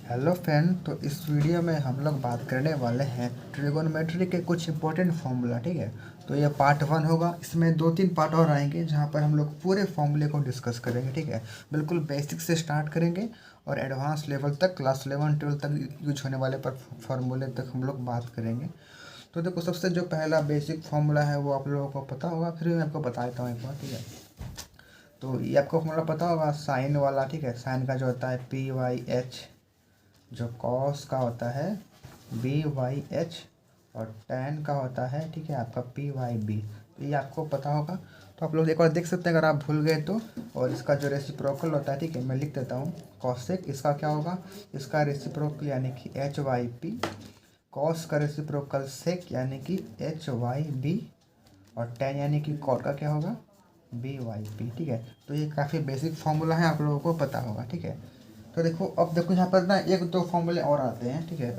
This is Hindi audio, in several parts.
Hello friend. तो इस वीडियो में हम लोग बात करने वाले हैं ट्रिगोनोमेट्री के कुछ इंपॉर्टेंट फॉर्मूला। ठीक है, तो ये पार्ट 1 होगा। इसमें 2-3 पार्ट और आएंगे जहाँ पर हम लोग पूरे फॉर्मूले को डिस्कस करेंगे। ठीक है, बिल्कुल बेसिक से स्टार्ट करेंगे और एडवांस लेवल तक, क्लास 11-12 तक यूज होने वाले पर फॉर्मूले तक हम लोग बात करेंगे। तो देखो, सबसे जो पहला बेसिक फार्मूला है वो आप लोगों को पता होगा, फिर मैं आपको बता देता हूँ एक बार। ठीक है, तो ये आपको फार्मूला पता होगा साइन वाला। ठीक है, साइन का जो होता है PYH, जो कॉस का होता है BYH, और टैन का होता है, ठीक है, आपका PYB। तो ये आपको पता होगा। तो आप लोग एक बार देख सकते हैं अगर आप भूल गए तो। और इसका जो रेसिप्रोकल होता है, ठीक है, मैं लिख देता हूँ कॉसेक। इसका क्या होगा, इसका रेसिप्रोकल यानी कि HYP। कॉस का रेसिप्रोकल सेक यानी कि HYB। और टैन यानी कि कॉट का क्या होगा, BYP। ठीक है, तो ये काफ़ी बेसिक फार्मूला है, आप लोगों को पता होगा। ठीक है, तो देखो, अब देखो यहाँ पर ना 1-2 फॉर्मूले और आते हैं। ठीक है,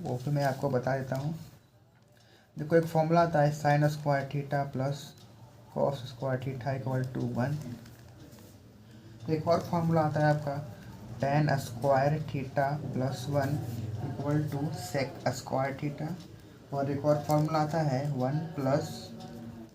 वो भी मैं आपको बता देता हूँ। देखो, एक फॉर्मूला आता है sine square theta plus cos square theta equal to 1। एक और फॉर्मूला आता है आपका tan square theta plus 1 equal to sec square theta. और एक और फॉर्मूला आता है 1 plus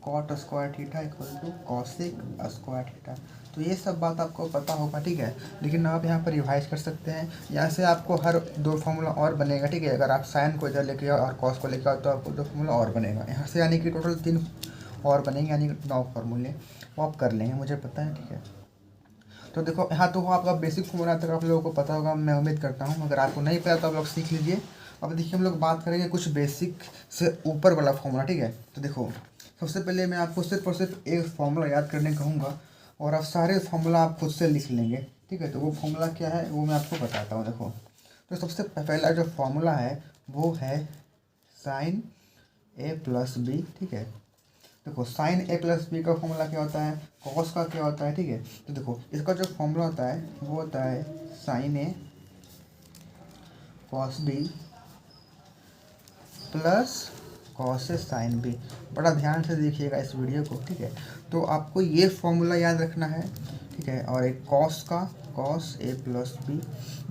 cot square theta equal to cosec square theta. तो ये सब बात आपको पता होगा। ठीक है, लेकिन आप यहाँ पर रिवाइज कर सकते हैं। यहाँ से आपको हर 2 फार्मूला और बनेगा। ठीक है, अगर आप साइन को इधर लेके आओ और कॉस को लेके आओ तो आपको 2 फार्मूला और बनेगा यहाँ से, यानी कि टोटल 3 और बनेंगे, यानी 9 फार्मूले वो आप कर लेंगे, मुझे पता है। ठीक है, तो देखो यहाँ तो वो आपका बेसिक फार्मूला तक आप लोगों को पता होगा, मैं उम्मीद करता हूँ। अगर आपको नहीं पता तो आप लोग सीख लीजिए। अब देखिए, हम लोग बात करेंगे कुछ बेसिक से ऊपर वाला फार्मूला। ठीक है, तो देखो, सबसे पहले मैं आपको सिर्फ और सिर्फ एक फार्मूला याद करने कहूँगा और आप सारे फार्मूला आप खुद से लिख लेंगे। ठीक है, तो वो फार्मूला क्या है वो मैं आपको बताता हूँ। देखो, तो सबसे पहला जो फार्मूला है वो है साइन A+B। ठीक है, देखो, साइन A+B का फॉर्मूला क्या होता है, कॉस का क्या होता है। ठीक है, तो देखो, इसका जो फॉर्मूला होता है वो होता है sine A cos B plus cos से साइन B। बड़ा ध्यान से देखिएगा इस वीडियो को। ठीक है, तो आपको ये फॉर्मूला याद रखना है। ठीक है, और एक कॉस का, कॉस A+B।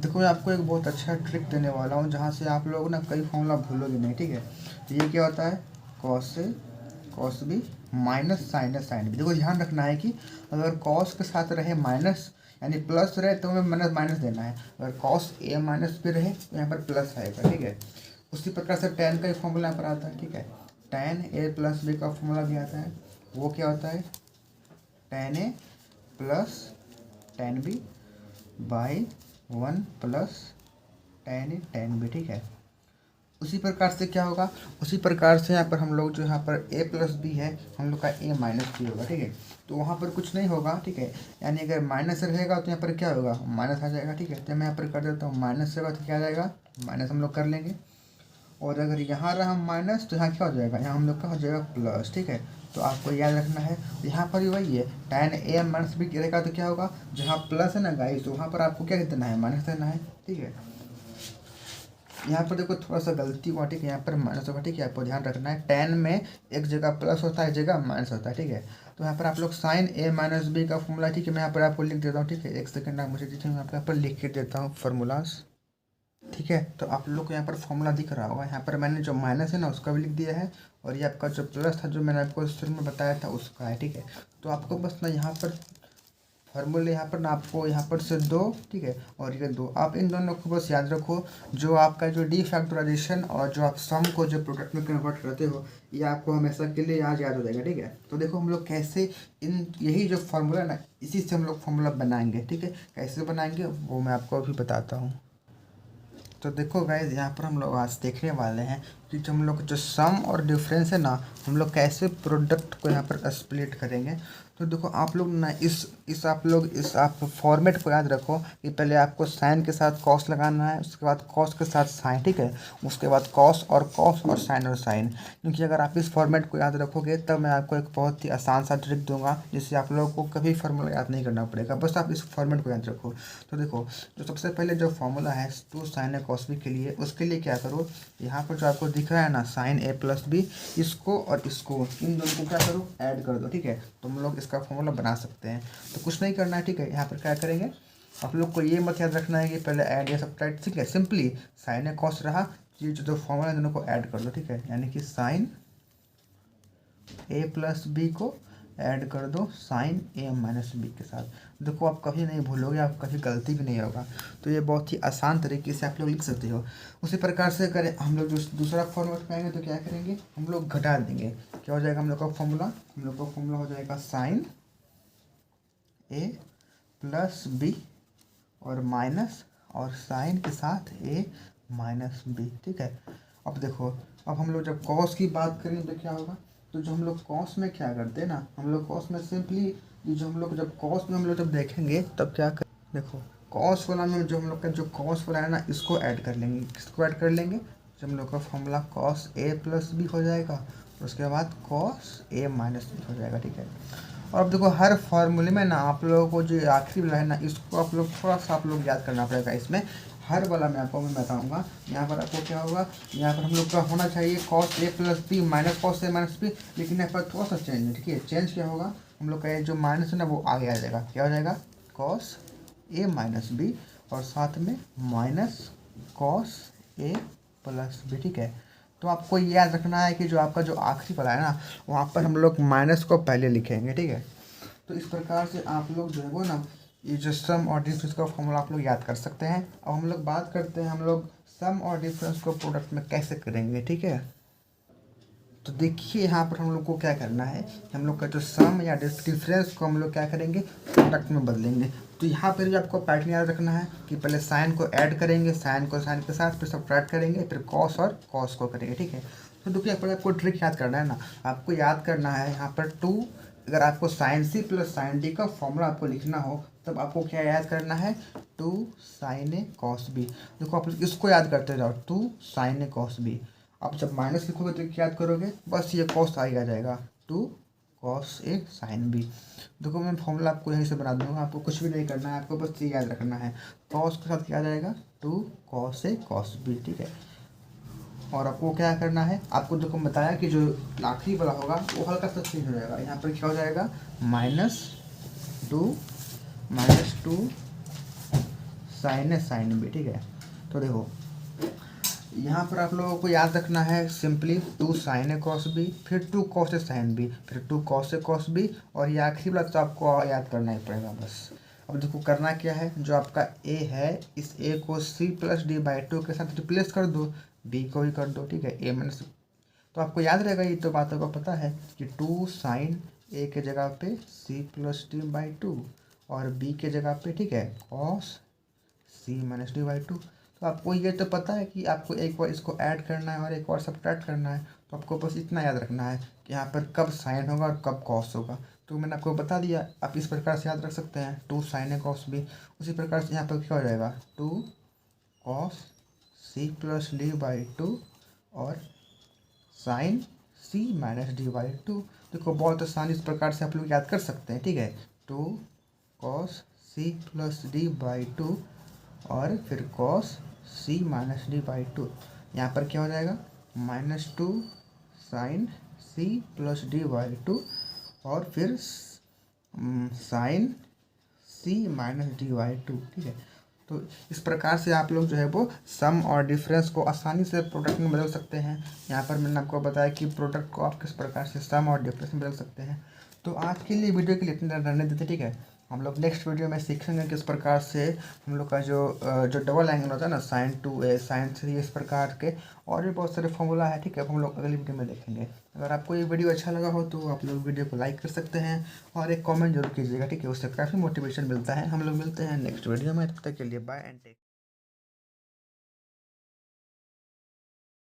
देखो, मैं आपको एक बहुत अच्छा ट्रिक देने वाला हूँ जहाँ से आप लोग ना कई फॉर्मूला भूलोगे नहीं। ठीक है, तो ये क्या होता है, कॉस से कॉस B माइनस साइन है साइन B। देखो, ध्यान रखना है कि अगर कॉस के साथ रहे माइनस यानी प्लस रहे तो हमें माइनस माइनस देना है। अगर कॉस A- रहे तो यहाँ पर प्लस आएगा। ठीक है, उसी प्रकार से टैन का एक फॉर्मूला यहाँ पर आता है। ठीक है, टैन A+B का फॉर्मूला भी आता है। वो क्या होता है, tan A plus tan B by 1 plus tan A tan B। ठीक है, उसी प्रकार से क्या होगा, उसी प्रकार से यहाँ पर हम लोग जो यहाँ पर A+B है, हम लोग का A-B होगा। ठीक है, तो वहाँ पर कुछ नहीं होगा। ठीक है, यानी अगर माइनस रहेगा तो यहाँ पर क्या होगा, माइनस आ जाएगा। ठीक है, तो मैं यहाँ पर कर देता हूँ माइनस होगा तो क्या आ जाएगा, माइनस हम लोग कर लेंगे। और अगर यहाँ रहा माइनस तो यहाँ क्या हो जाएगा, यहाँ हम लोग का हो जाएगा प्लस। ठीक है, तो आपको याद रखना है यहाँ पर भी वही है, टैन A-B रहेगा तो क्या होगा, जहाँ प्लस है ना गाइस, तो वहाँ पर आपको क्या देना है, माइनस देना है। ठीक है, यहाँ पर देखो थोड़ा सा गलती हुआ। ठीक है, यहाँ पर माइनस होगा। ठीक है, आपको ध्यान रखना है, टेन में एक जगह प्लस होता है, एक जगह माइनस होता है। ठीक है, तो यहाँ पर आप लोग साइन A-B का फॉर्मूला, ठीक है, मैं यहाँ पर आपको लिख देता हूँ। ठीक है, एक सेकंड आप मुझे दीजिए, मैं आपको यहाँ पर लिख के देता हूँ फार्मूलाज। ठीक है, तो आप लोग को यहाँ पर फॉर्मूला दिख रहा होगा, यहाँ पर मैंने जो माइनस है ना उसका भी लिख दिया है, और ये आपका जो प्लस था जो मैंने आपको शुरू में बताया था उसका है। ठीक है, तो आपको बस ना यहाँ पर फार्मूले यहाँ पर ना आपको यहाँ पर से 2, ठीक है, और ये 2, आप इन दोनों को बस याद रखो। जो आपका जो डी फैक्टराइजेशन और जो आप सम को जो प्रोडक्ट में कन्वर्ट करते हो, ये आपको हमेशा के लिए आज याद हो जाएगा। ठीक है, तो देखो हम लोग कैसे इन यही जो फार्मूला ना, इसी से हम लोग फार्मूला बनाएंगे। ठीक है, कैसे बनाएंगे वो मैं आपको अभी बताता हूँ। तो देखो गाइज, यहाँ पर हम लोग आज देखने वाले हैं कि जो हम लोग जो सम और डिफरेंस है ना, हम लोग कैसे प्रोडक्ट को यहाँ पर स्प्लिट करेंगे। तो देखो, आप लोग ना इस आप फॉर्मेट को याद रखो कि पहले आपको साइन के साथ कॉस लगाना है, उसके बाद कॉस के साथ साइन। ठीक है, उसके बाद कॉस और साइन और साइन। क्योंकि अगर आप इस फॉर्मेट को याद रखोगे तब मैं आपको एक बहुत ही आसान सा ट्रिक दूंगा जिससे आप लोगों को कभी फार्मूला याद नहीं करना पड़ेगा, बस आप इस फॉर्मेट को याद रखो। तो देखो, जो सबसे पहले जो फॉर्मूला है two sign A cos B के लिए, उसके लिए क्या करो, यहाँ पर जो आपको दिख रहा है ना साइन A+B, इसको और इसको, इन दोनों को क्या करो, ऐड कर दो। ठीक है, तो हम लोग इसका फॉर्मूला बना सकते हैं। तो कुछ नहीं करना है। ठीक है, यहाँ पर क्या करेंगे, आप लोग को ये मत याद रखना है कि पहले ऐड या सब्ट्रैक्ट, ठीक है। सिंपली साइन ए कॉस रहा, ये जो दो फॉर्मूला दोनों को ऐड कर दो, ठीक है। यानी कि साइन ए प्लस बी को ऐड कर दो साइन ए माइनस बी के साथ। देखो आप कभी नहीं भूलोगे, आप कभी गलती भी नहीं होगा। तो ये बहुत ही आसान तरीके से आप लोग लिख सकते हो। उसी प्रकार से करें हम लोग, जो दूसरा फॉर्मूला पाएंगे तो क्या करेंगे, हम लोग घटा देंगे। क्या हो जाएगा हम लोग का फॉर्मूला, हम लोग का फॉर्मूला हो जाएगा साइन ए प्लस बी और माइनस और साइन के साथ ए माइनस बी, ठीक है। अब देखो, अब हम लोग जब कॉस की बात करें तो क्या होगा, तो जो हम लोग कॉस में क्या करते हैं ना, हम लोग कॉस में सिंपली ये जो हम लोग जब कॉस में हम लोग जब देखेंगे तब क्या कर, देखो कॉस वाला में जो हम लोग का जो कॉस वाला है ना, इसको ऐड कर लेंगे। किसको ऐड कर लेंगे, जब हम लोग का formula cos A plus B हो जाएगा और उसके बाद कॉस ए माइनस बी हो जाएगा, ठीक है। और अब देखो हर फार्मूले में ना आप लोगों को जो आखिरी वाला है ना, इसको आप लोग थोड़ा सा आप लोग याद करना पड़ेगा। इसमें हर वाला मैं बताऊंगा। यहाँ पर आपको क्या होगा, यहाँ पर हम लोग का होना चाहिए cos A plus B minus cos A minus B, लेकिन यहाँ पर थोड़ा सा चेंज है, ठीक है। चेंज क्या होगा, हम लोग का ये जो माइनस है ना वो आगे आ जाएगा। क्या हो जाएगा, कॉस ए माइनस बी और साथ में minus cos A plus B, ठीक है। तो आपको ये याद रखना है कि जो आपका जो आखिरी वाला है ना, वहाँ पर हम लोग माइनस को पहले लिखेंगे, ठीक है। तो इस प्रकार से आप लोग जो है वो ना, ये जो सम और डिफरेंस का फॉर्मूला आप लोग याद कर सकते हैं। अब हम लोग बात करते हैं हम लोग सम और डिफरेंस को प्रोडक्ट में कैसे करेंगे, ठीक है। तो देखिए यहाँ पर हम लोग को क्या करना है, हम लोग का जो सम या डिफरेंस को हम लोग क्या करेंगे, प्रोडक्ट में बदलेंगे। तो यहाँ पर भी आपको पैटर्न याद रखना है कि पहले साइन को ऐड करेंगे, साइन को साइन के साथ, फिर सब्ट्रैक्ट करेंगे, फिर कॉस और कॉस को करेंगे, ठीक है। तो देखिए यहाँ पर आपको ट्रिक याद करना है ना, आपको याद करना है यहाँ पर टू, अगर आपको sine C plus sine D का फॉर्मूला आपको लिखना हो तब आपको क्या याद करना है, two sign A cos B. देखो आप इसको याद करते जाओ, two sign A cos B. आप जब माइनस लिखोगे तो क्या याद करोगे, बस ये कॉस आ जाएगा, two cos A sign B. देखो मैं फॉर्मूला आपको यहीं से बना दूंगा, आपको कुछ भी नहीं करना है, आपको बस ये याद रखना है। कॉस के साथ क्या आ जाएगा, two cos A cos B, ठीक है। और आपको क्या करना है, आपको देखो बताया कि जो आखिरी वाला होगा वो हल्का सा चेंज हो जाएगा। यहाँ पर क्या हो जाएगा, माइनस टू साइन ए साइन बी, ठीक है। तो देखो यहाँ पर आप लोगों को याद रखना है simply two sign A cos B, फिर two cos A sign B, फिर two cos A cos B, और ये आखिरी वाला तो आपको याद करना ही पड़ेगा बस। अब देखो करना क्या है, जो आपका ए है इस ए को C plus D by two के साथ रिप्लेस कर दो, बी को ही कर दो, ठीक है, ए माइनस। तो आपको याद रहेगा, ये तो बात आपको पता है कि टू साइन ए के जगह पे C plus D by two और बी के जगह पे, ठीक है, cos C minus D by two. तो आपको ये तो पता है कि आपको एक बार इसको ऐड करना है और एक बार सब्ट्रैक्ट करना है। तो आपको बस इतना याद रखना है कि यहाँ पर कब साइन होगा और कब कॉस होगा। तो मैंने आपको बता दिया, आप इस प्रकार से याद रख सकते हैं, two sign A cos B. उसी प्रकार से यहाँ पर क्या हो जाएगा, two cos C plus D by two और sin C minus D by two. देखो बहुत आसान, इस प्रकार से आप लोग याद कर सकते हैं, ठीक है। Two cos C plus D by two और फिर cos C minus D by two. यहाँ पर क्या हो जाएगा, minus two sine C plus D by two और फिर sine C minus D by two, ठीक है। तो इस प्रकार से आप लोग जो है वो सम और डिफरेंस को आसानी से प्रोडक्ट में बदल सकते हैं। यहाँ पर मैंने आपको बताया कि प्रोडक्ट को आप किस प्रकार से सम और डिफरेंस में बदल सकते हैं। तो आज के लिए वीडियो के लिए इतने रहने देते, ठीक है। हम लोग नेक्स्ट वीडियो में सीखेंगे किस प्रकार से हम लोग का जो डबल एंगल होता है ना, sign to A sine three, इस प्रकार के और भी बहुत सारे फॉर्मूला है, ठीक है। हम लोग अगली वीडियो में देखेंगे। अगर आपको ये वीडियो अच्छा लगा हो तो आप लोग वीडियो को लाइक कर सकते हैं और एक कमेंट जरूर कीजिएगा, ठीक है। उससे काफ़ी मोटिवेशन मिलता है। हम लोग मिलते हैं नेक्स्ट वीडियो में, तब तक के लिए बाय एंड टेक।